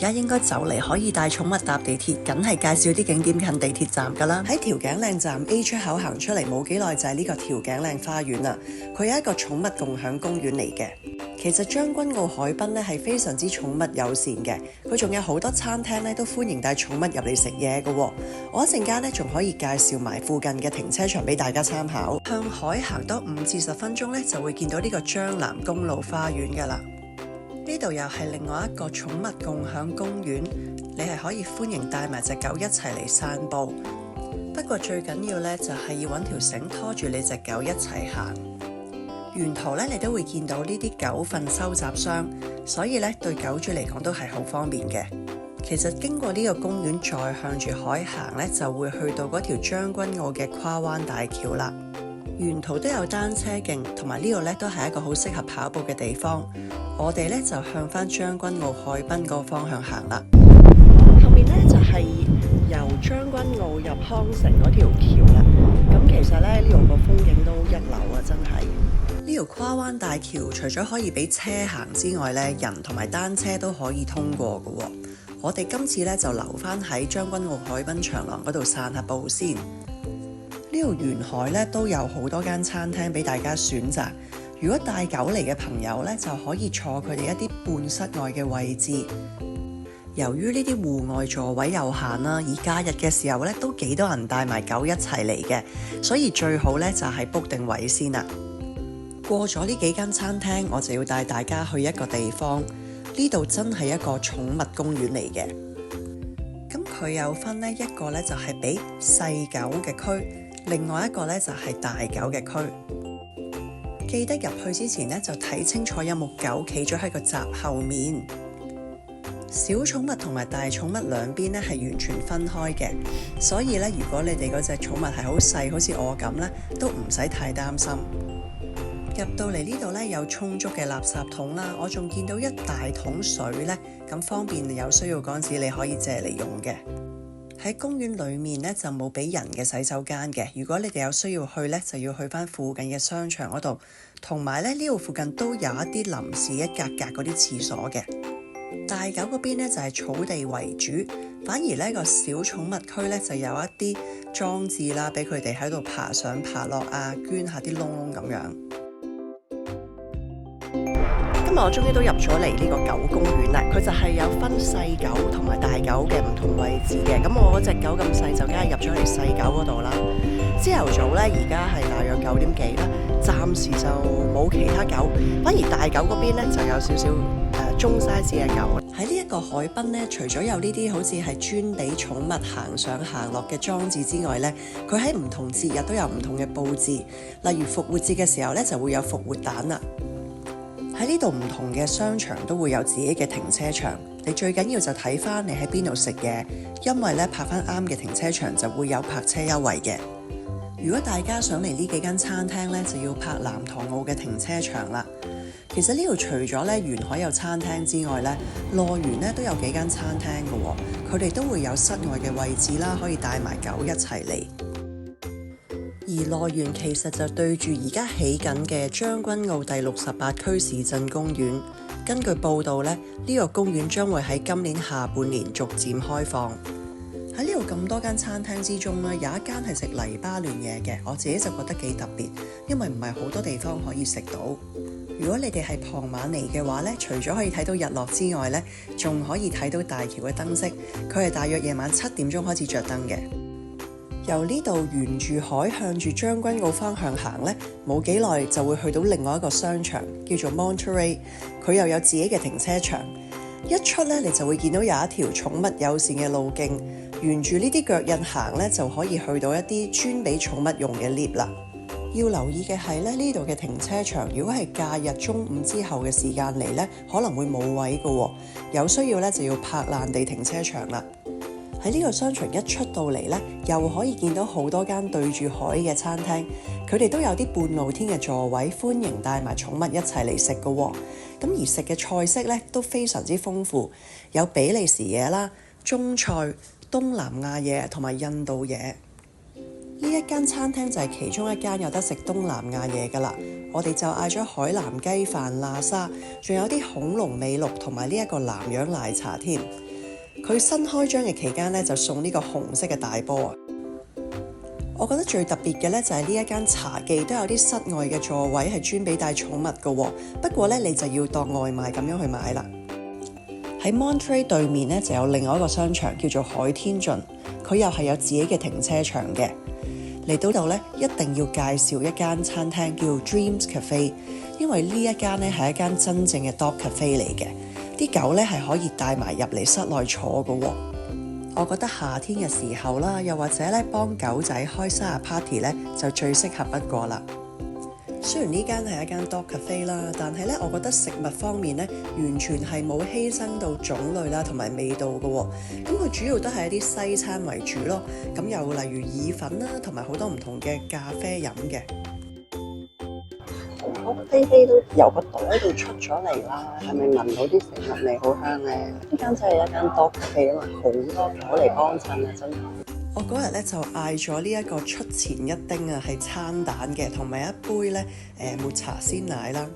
家應該就嚟可以帶寵物搭地鐵，梗係介紹啲景點近地鐵站㗎啦。喺調景嶺站 A 出口行出嚟冇幾耐就係呢個調景嶺花園啦。佢有一個寵物共享公園嚟嘅。其實將軍澳海濱咧係非常之寵物友善嘅，佢仲有好多餐廳咧都歡迎帶寵物入嚟食嘢嘅喎。我一陣間咧仲可以介紹埋附近嘅停車場俾大家參考。向海行多5至10分鐘咧就會見到呢個將南公路花園㗎啦。呢度又係另外一個寵物共享公園，你係可以歡迎帶埋隻狗一齊嚟散步。不過最緊要咧就係要揾條繩拖住你隻狗一齊行。沿途咧，你都會見到呢啲狗糞收集箱，所以咧對狗主嚟講都係好方便嘅。其實經過呢個公園再向住海行咧，就會去到嗰條將軍澳嘅跨灣大橋啦。沿途都有單車徑，同埋呢度咧都係一個好適合跑步嘅地方。我哋咧就向翻將軍澳海濱個方向行啦。後面咧就係由將軍澳入康城嗰條橋啦。咁其實咧呢度個風景都一流啊，真係。呢條跨灣大橋除咗可以俾車行之外咧，人同埋單車都可以通過嘅喎。我哋今次咧就留翻喺將軍澳海濱長廊嗰度散下步先。呢條沿海咧都有好多間餐廳俾大家選擇。如果帶狗嚟嘅朋友咧，就可以坐佢哋一啲半室外嘅位置。由於呢啲戶外座位有限啦，而假日嘅時候咧都幾多人帶埋狗一齊嚟嘅，所以最好咧就係 book 定位先啦。過咗呢幾間餐廳，我就要帶大家去一個地方。呢度真係一個寵物公園嚟嘅。咁佢有分呢一個呢就係俾細狗嘅區，另外一個呢就係大狗嘅區。記得入去之前呢，就睇清楚有冇狗企咗喺個閘後面。小寵物同埋大寵物兩邊呢係完全分開嘅，所以呢，如果你哋嗰隻寵物係好細，好似我咁呢，都唔使太擔心。入到嚟呢度咧有充足嘅垃圾桶啦，我仲見到一大桶水咧，咁方便有需要嗰陣時你可以借嚟用嘅。喺公園裏面咧就冇俾人嘅洗手間嘅，如果你哋有需要去咧，就要去翻附近嘅商場嗰度，同埋咧呢度附近都有一啲臨時一格格嗰啲廁所嘅。大狗嗰邊咧就係草地為主，反而呢個小寵物區咧就有一啲裝置啦，俾佢哋喺度爬上爬落啊，捐下啲窿窿咁樣。今日我終於都入咗嚟呢個狗公園啦，佢就係有分細狗同埋大狗嘅唔同位置嘅。咁我嗰隻狗咁細就梗係入咗嚟細狗嗰度啦。朝頭早呢，而家係大約9點幾啦，暫時就冇其他狗，反而大狗嗰邊呢就有少少中 size 嘅狗。喺呢一個海濱呢，除咗有呢啲好似係專俾寵物行上行落嘅裝置之外呢，佢喺唔同節日都有唔同嘅佈置，例如復活節嘅時候呢，就會有復活蛋啦。喺呢度唔同嘅商場都會有自己嘅停車場，你最緊要就睇翻你喺邊度食嘢，因為咧泊翻啱嘅停車場就會有泊車優惠嘅。如果大家想嚟呢幾間餐廳咧，就要泊南塘澳嘅停車場啦。其實呢度除咗咧沿海有餐廳之外咧，樂園咧都有幾間餐廳嘅喎，佢哋都會有室外嘅位置啦，可以帶埋狗一齊嚟。而樂園其實就對住而家起緊嘅將軍澳第68區市鎮公園。根據報道呢，呢個公園將會喺今年下半年逐漸開放。喺呢度咁多間餐廳之中呢，有一間係食黎巴嫩嘢嘅，我自己就覺得幾特別，因為唔係好多地方可以食到。如果你哋係傍晚嚟嘅話呢，除咗可以睇到日落之外呢，仲可以睇到大橋嘅燈飾。佢係大約夜晚7點鐘開始着燈嘅。由呢度沿住海向住將軍澳方向行呢，冇幾耐就會去到另外一個商場，叫做 Monterey。佢又有自己嘅停車場。一出呢，你就會見到有一條寵物友善嘅路徑，沿住呢啲腳印行呢，就可以去到一啲專俾寵物用嘅 lift 啦。要留意嘅係呢度嘅停車場，如果係假日中午之後嘅時間嚟呢，可能會冇位嘅喎，有需要呢，就要泊爛地停車場啦。喺呢個商場一出到嚟呢，又可以見到好多間對住海嘅餐廳，佢哋都有啲半露天嘅座位，歡迎帶埋寵物一齊嚟食嘅喎。咁而食嘅菜式呢都非常之豐富，有比利時嘢啦、中菜、東南亞嘢同埋印度嘢。呢一間餐廳就係其中一間有得食東南亞嘢㗎啦。我哋就嗌咗海南雞飯、喇沙，仲有啲恐龍尾綠同埋呢一個南洋奶茶添。佢新開張嘅期間咧就送呢個紅色嘅大波啊！我覺得最特別嘅咧就係呢一間茶記都有啲室外嘅座位係專俾帶寵物嘅喎，不過咧你就要當外賣咁樣去買啦。喺 Monterey 對面咧就有另外一個商場叫做海天盡，佢又係有自己嘅停車場嘅。嚟到度咧一定要介紹一間餐廳叫 Dreams Cafe， 因為呢一間咧係一間真正嘅 dog cafe 嚟嘅，啲狗咧係可以帶埋入嚟室內坐嘅喎。我覺得夏天嘅時候啦，又或者咧幫狗仔開生日 party 咧，就最適合不過啦。雖然呢間係一間 dog cafe 啦，但係咧我覺得食物方面咧，完全係冇犧牲到種類啦同埋味道嘅喎。咁佢主要都係一啲西餐為主咯。咁又例如意粉啦，同埋好多唔同嘅咖啡飲嘅。菲菲都由個袋度出咗嚟啦，係咪聞到啲食物味好香咧？呢間真係一間 dog cafe啊嘛，好多狗嚟幫襯啊，真係。我嗰日咧就嗌咗呢一個出前一丁啊，係餐蛋嘅，同埋一杯咧抹茶鮮奶啦。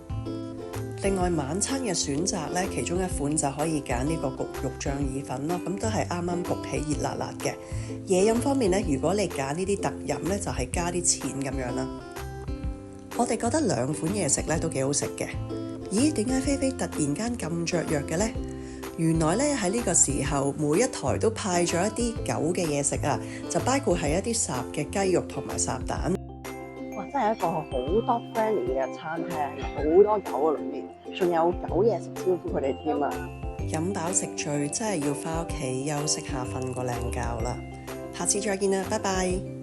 另外晚餐嘅選擇咧，其中一款就可以揀呢個焗肉醬意粉咯，咁都係啱啱焗起熱辣辣嘅。嘢飲方面咧，如果你揀呢啲特飲咧，就係加啲錢咁樣啦。我哋覺得兩款嘢食咧都幾好食嘅。咦？點解菲菲突然間咁雀躍嘅呢？原來咧喺呢個時候，每一台都派咗一啲狗嘅嘢食啊，就包括係一啲烚嘅雞肉同埋烚蛋。哇！真係一個好多 friendly 嘅餐廳，好多狗喺裏面，仲有狗嘢食招呼佢哋添啊！飲飽食醉，真係要返屋企休息下，瞓個靚覺啦。下次再見啦，拜拜。